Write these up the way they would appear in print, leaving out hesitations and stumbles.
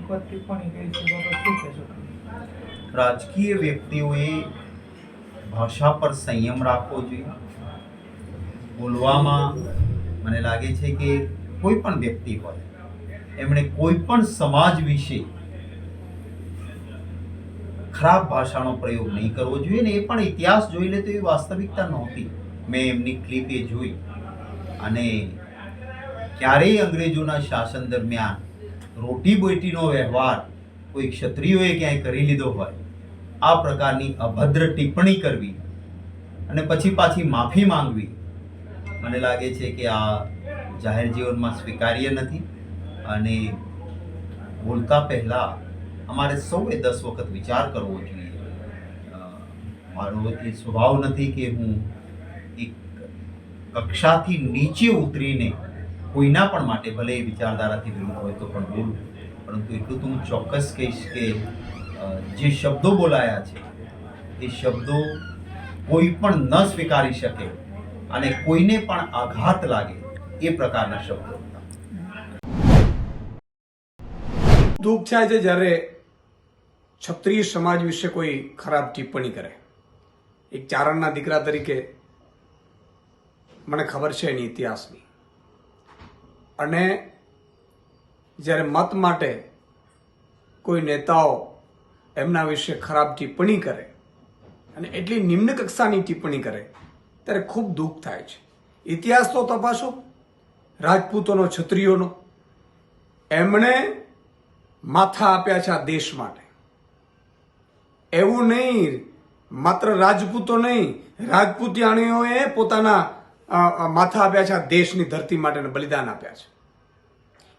ઉપર ટિપ્પણી કરી છે બાબત શું કહેશો તમે? રાજકીય વ્યક્તિઓએ ભાષા પર સંયમ રાખવો જોઈએ. બોલવામાં મને લાગે છે કે કોઈ પણ વ્યક્તિ હોય એમણે કોઈ પણ સમાજ વિશે ખરાબ ભાષાનો પ્રયોગ નહીં કરવો જોઈએ ને એ પણ ઇતિહાસ જોઈ લે તો એ વાસ્તવિકતા નહોતી. મેં એમની ક્લિપ એ જોઈ અને ક્યારેય અંગ્રેજોના શાસન દરમિયાન રોટી બોટીનો વ્યવહાર કોઈ ક્ષત્રિયોએ ક્યાંય કરી લીધો હોય આ પ્રકારની અભદ્ર ટિપ્પણી કરવી અને પછી પાછી માફી માંગવી મને લાગે છે કે આ જાહેર જીવનમાં સ્વીકાર્ય નથી અને બોલતા પહેલા અમારે સૌએ 10 વખત વિચાર કરવો જોઈએ. મારો એ સ્વભાવ નથી કે હું એક કક્ષાથી નીચે ઉતરીને કોઈના પણ માટે ભલે એ વિચારધારાથી વિરુદ્ધ હોય તો પણ બોલું, પરંતુ એટલું તો હું ચોક્કસ કહીશ કે જે શબ્દો બોલાયા છે એ શબ્દો કોઈ પણ ન સ્વીકારી શકે અને કોઈને પણ આઘાત લાગે એ પ્રકારના શબ્દો. દુઃખ થાય છે જ્યારે ક્ષત્રિય સમાજ વિશે કોઈ ખરાબ ટિપ્પણી કરે. એક ચારણના દીકરા તરીકે મને ખબર છે એની ઇતિહાસની, અને જ્યારે મત માટે કોઈ નેતાઓ એમના વિશે ખરાબ ટિપ્પણી કરે અને એટલી નિમ્ન કક્ષાની ટિપ્પણી કરે ત્યારે ખૂબ દુઃખ થાય છે. ઇતિહાસ તો તપાસો રાજપૂતોનો, ક્ષત્રિયોનો. એમણે માથા આપ્યા છે આ દેશ માટે. એવું નહીં માત્ર રાજપૂતો નહીં, રાજપૂતિયાણીઓએ પોતાના માથા આપ્યા છે આ દેશની ધરતી માટે બલિદાન આપ્યા છે.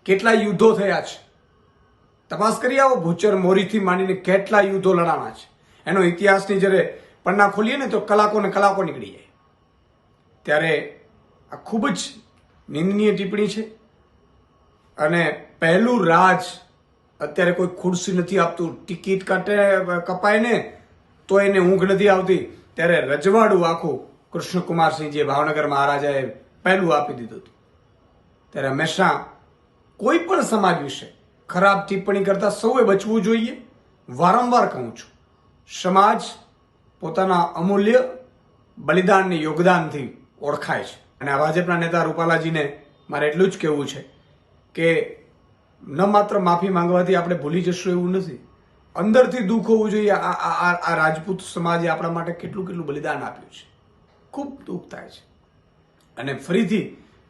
કેટલા યુદ્ધો થયા છે તપાસ કરી આવો. ભૂચર મોરીથી માંડીને કેટલા યુદ્ધો લડાણા છે. એનો ઇતિહાસની જ્યારે પન્ના ખોલીએ ને તો કલાકો ને કલાકો નીકળી જાય. ત્યારે આ ખૂબ જ નિંદનીય ટિપ્પણી છે. અને પહેલું રાજ અત્યારે કોઈ ખુરશી નથી આપતું, ટિકિટ કપાય ને તો એને ઊંઘ નથી આવતી, ત્યારે રજવાડું આખું કૃષ્ણકુમારસિંહજીએ ભાવનગર મહારાજાએ પહેલું આપી દીધું હતું. ત્યારે હંમેશા કોઈ પણ સમાજ વિશે ખરાબ ટિપ્પણી કરતા સૌએ બચવું જોઈએ. વારંવાર કહું છું, સમાજ પોતાના અમૂલ્ય બલિદાનની યોગદાનથી ઓળખાય છે. અને આ ભાજપના નેતા રૂપાલાજીને મારે એટલું જ કહેવું છે કે ન માત્ર માફી માંગવાથી આપણે ભૂલી જશું એવું નથી, અંદરથી દુઃખ હોવું જોઈએ. આ રાજપૂત સમાજે આપણા માટે કેટલું કેટલું બલિદાન આપ્યું છે. ખૂબ દુઃખ થાય છે. અને ફરીથી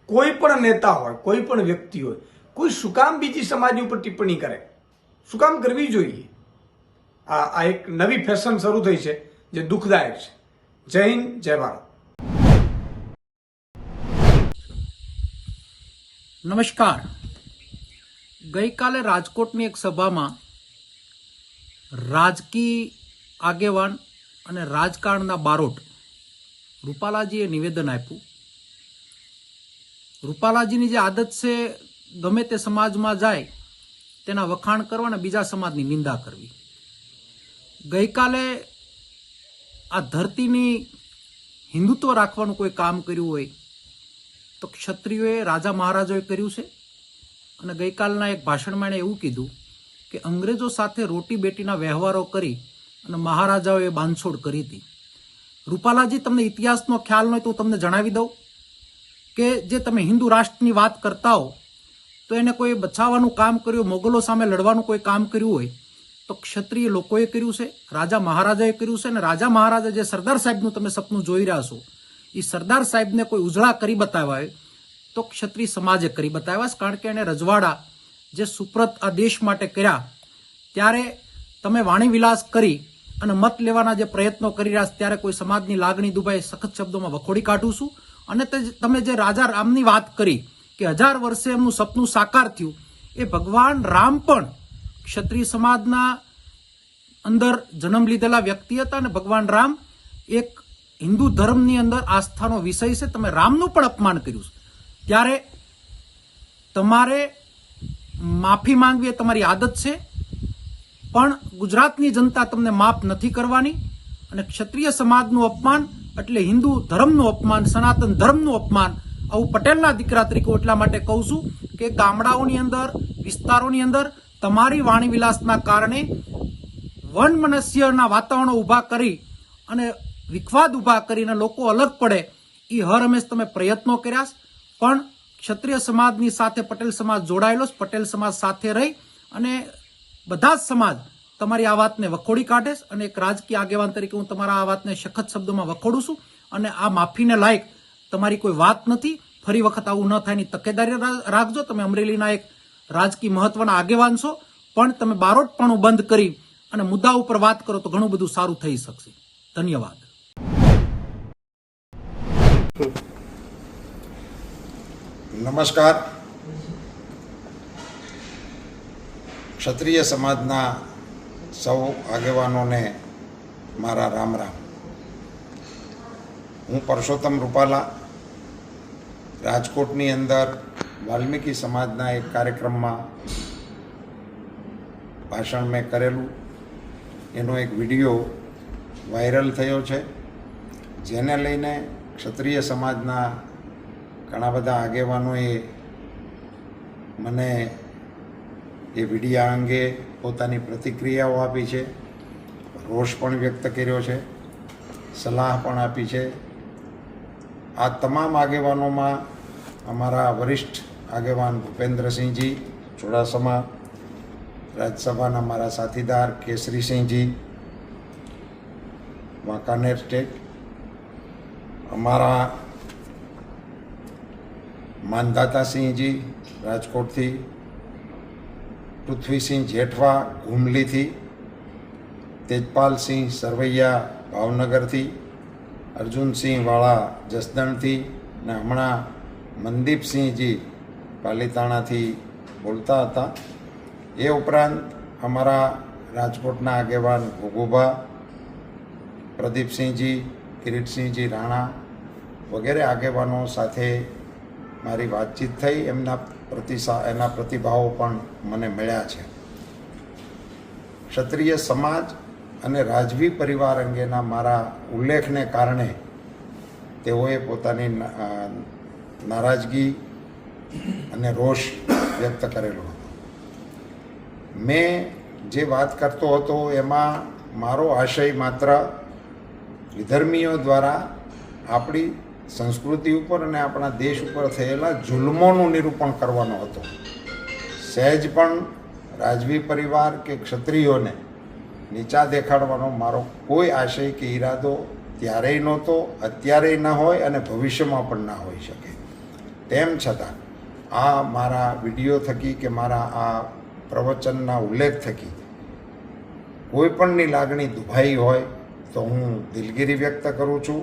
કોઈ પણ નેતા હોય, કોઈ પણ વ્યક્તિ હોય, કોઈ શું કામ બીજી સમાજની ઉપર ટિપ્પણી કરે? શું કામ કરવી જોઈએ? આ એક નવી ફેશન શરૂ થઈ છે જે દુઃખદાયક છે. જય હિન્દ, જય ભારત. નમસ્કાર. ગઈકાલે રાજકોટની એક સભામાં રાજકીય આગેવાન અને રાજકારણના બારોટ રૂપાલાજીએ નિવેદન આપ્યું. રૂપાલાજીની જે આદત છે ગમે તે સમાજમાં જાય તેના વખાણ કરવા અને બીજા સમાજની નિંદા કરવી. ગઈકાલે આ ધરતીની હિન્દુત્વ રાખવાનું કોઈ કામ કર્યું હોય તો ક્ષત્રિયોએ, રાજા મહારાજોએ કર્યું છે. અને ગઈકાલના એક ભાષણમાં એણે એવું કીધું કે અંગ્રેજો સાથે રોટી બેટીના વ્યવહારો કરી અને મહારાજાઓએ બાંધછોડ કરી હતી. રૂપાલાજી, તમને ઇતિહાસનો ખ્યાલ ન હોય તો હું તમને જણાવી દઉં કે જે તમે હિન્દુ રાષ્ટ્રની વાત કરતા હો તો એને કોઈ બચાવવાનું કામ કર્યું, મોગલો સામે લડવાનું કોઈ કામ કર્યું હોય તો ક્ષત્રિય લોકોએ કર્યું છે, રાજા મહારાજાએ કર્યું છે. અને રાજા મહારાજા જે સરદાર સાહેબનું તમે સપનું જોઈ રહ્યા છો એ સરદાર સાહેબને કોઈ ઉજળા કરી બતાવ્યા હોય તો ક્ષત્રિય સમાજે કરી બતાવ્યા. કારણ કે એને રજવાડા જે સુપ્રત આ દેશ માટે કર્યા ત્યારે તમે વાણી વિલાસ કરી અને મત લેવાના જે પ્રયત્નો કરી રહ્યા ત્યારે કોઈ સમાજની લાગણી દુભાઈ સખત શબ્દોમાં વખોડી કાઢું છું. અને તમે જે રાજા રામની વાત કરી કે 1000 વર્ષે એમનું સપનું સાકાર થયું, એ ભગવાન રામ પણ ક્ષત્રિય સમાજના અંદર જન્મ લીધેલા વ્યક્તિ હતા અને ભગવાન રામ એક હિન્દુ ધર્મની અંદર આસ્થાનો વિષય છે. તમે રામનું પણ અપમાન કર્યું છે. ત્યારે તમારે માફી માંગવી એ તમારી આદત છે, પણ ગુજરાતની જનતા તમને માફ નથી કરવાની. અને ક્ષત્રિય સમાજનું અપમાન એટલે હિન્દુ ધર્મનું અપમાન, સનાતન ધર્મનું અપમાન. આવું પટેલના દીકરા તરીકે એટલા માટે કહું છું કે ગામડાઓની અંદર, વિસ્તારોની અંદર તમારી વાણી વિલાસના કારણે વન મનસ્યના વાતાવરણો ઊભા કરી અને વિખવાદ ઊભા કરીને લોકો અલગ પડે એ હર હંમેશ તમે પ્રયત્નો કર્યા છે. પણ ક્ષત્રિય સમાજની સાથે પટેલ સમાજ જોડાયેલો છે. પટેલ સમાજ સાથે રહી અને બધા જ સમાજ તમારી આ વાતને વખોડી કાઢે છે અને એક રાજકીય આગેવાન તરીકે હું તમારા આ વાતને સખત શબ્દોમાં વખોડું છું અને આ માફીને લાયક તમારી કોઈ વાત નથી. ફરી વખત આવું ન થાય એની તકેદારી રાખજો. તમે અમરેલીના એક રાજકીય મહત્વના આગેવાન છો, પણ તમે બારોટપણું બંધ કરી અને મુદ્દા ઉપર વાત કરો તો ઘણું બધું સારું થઈ શકશે. ધન્યવાદ. નમસ્કાર. ક્ષત્રિય સમાજના સૌ આગેવાનોને મારા રામ રામ. હું પરસોત્તમ રૂપાલા રાજકોટની અંદર વાલ્મીકી સમાજના એક કાર્યક્રમમાં ભાષણ મેં કરેલું, એનો એક વિડીયો વાયરલ થયો છે, જેને લઈને ક્ષત્રિય સમાજના ઘણા બધા આગેવાનોએ મને એ વિડીયા અંગે પોતાની પ્રતિક્રિયાઓ આપી છે, રોષ પણ વ્યક્ત કર્યો છે, સલાહ પણ આપી છે. આ તમામ આગેવાનોમાં અમારા વરિષ્ઠ આગેવાન ભૂપેન્દ્રસિંહજી ચુડાસમા, રાજ્યસભાના મારા સાથીદાર કેસરીસિંહજી વાંકાનેર સ્ટેટ, અમારા માનદાતાસિંહજી રાજકોટથી, પૃથ્વીસિંહ જેઠવા ઘુમલીથી, તેજપાલસિંહ સરવૈયા ભાવનગરથી, અર્જુનસિંહ વાળા જસદણથી ને હમણાં મનદીપસિંહજી પાલીતાણાથી બોલતા હતા. એ ઉપરાંત અમારા રાજકોટના આગેવાન ઘુઘુભા, પ્રદીપસિંહજી, કિરીટસિંહજી રાણા વગેરે આગેવાનો સાથે મારી વાતચીત થઈ. એના પ્રતિભાવો પણ મને મળ્યા છે. ક્ષત્રિય સમાજ અને રાજવી પરિવાર અંગેના મારા ઉલ્લેખને કારણે તેઓએ પોતાની નારાજગી અને રોષ વ્યક્ત કરેલો હતો. મેં જે વાત કરતો હતો એમાં મારો આશય માત્ર વિધર્મીઓ દ્વારા આપણી સંસ્કૃતિ ઉપર અને આપણા દેશ ઉપર થયેલા જુલ્મોનું નિરૂપણ કરવાનો હતો. સહેજ પણ રાજવી પરિવાર કે ક્ષત્રિયોને નીચા દેખાડવાનો મારો કોઈ આશય કે ઈરાદો ત્યારેય નહોતો, અત્યારેય ન હોય અને ભવિષ્યમાં પણ ના હોઈ શકે. તેમ છતાં આ મારા વિડીયો થકી કે મારા આ પ્રવચનના ઉલ્લેખ થકી કોઈ પણની લાગણી દુભાઈ હોય તો હું દિલગીરી વ્યક્ત કરું છું,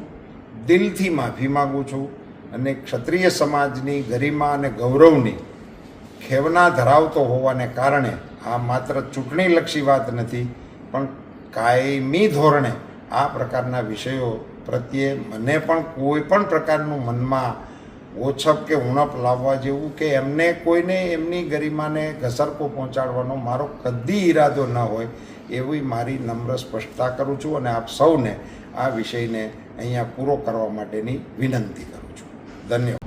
દિલથી માફી માગું છું અને ક્ષત્રિય સમાજની ગરિમા અને ગૌરવની ખેવના ધરાવતો હોવાને કારણે આ માત્ર ચૂંટણીલક્ષી વાત નથી, પણ કાયમી ધોરણે આ પ્રકારના વિષયો પ્રત્યે મને પણ કોઈ પણ પ્રકારનું મનમાં ઓછપ કે ઉણપ લાવવા જેવું કે એમને કોઈને એમની ગરિમાને ઘસરકો પહોંચાડવાનો મારો કદી ઈરાદો ન હોય એવી મારી નમ્ર સ્પષ્ટતા કરું છું અને આપ સૌને આ વિષયને અહીંયા પૂરો કરવા માટેની વિનંતી કરું છું. ધન્યવાદ.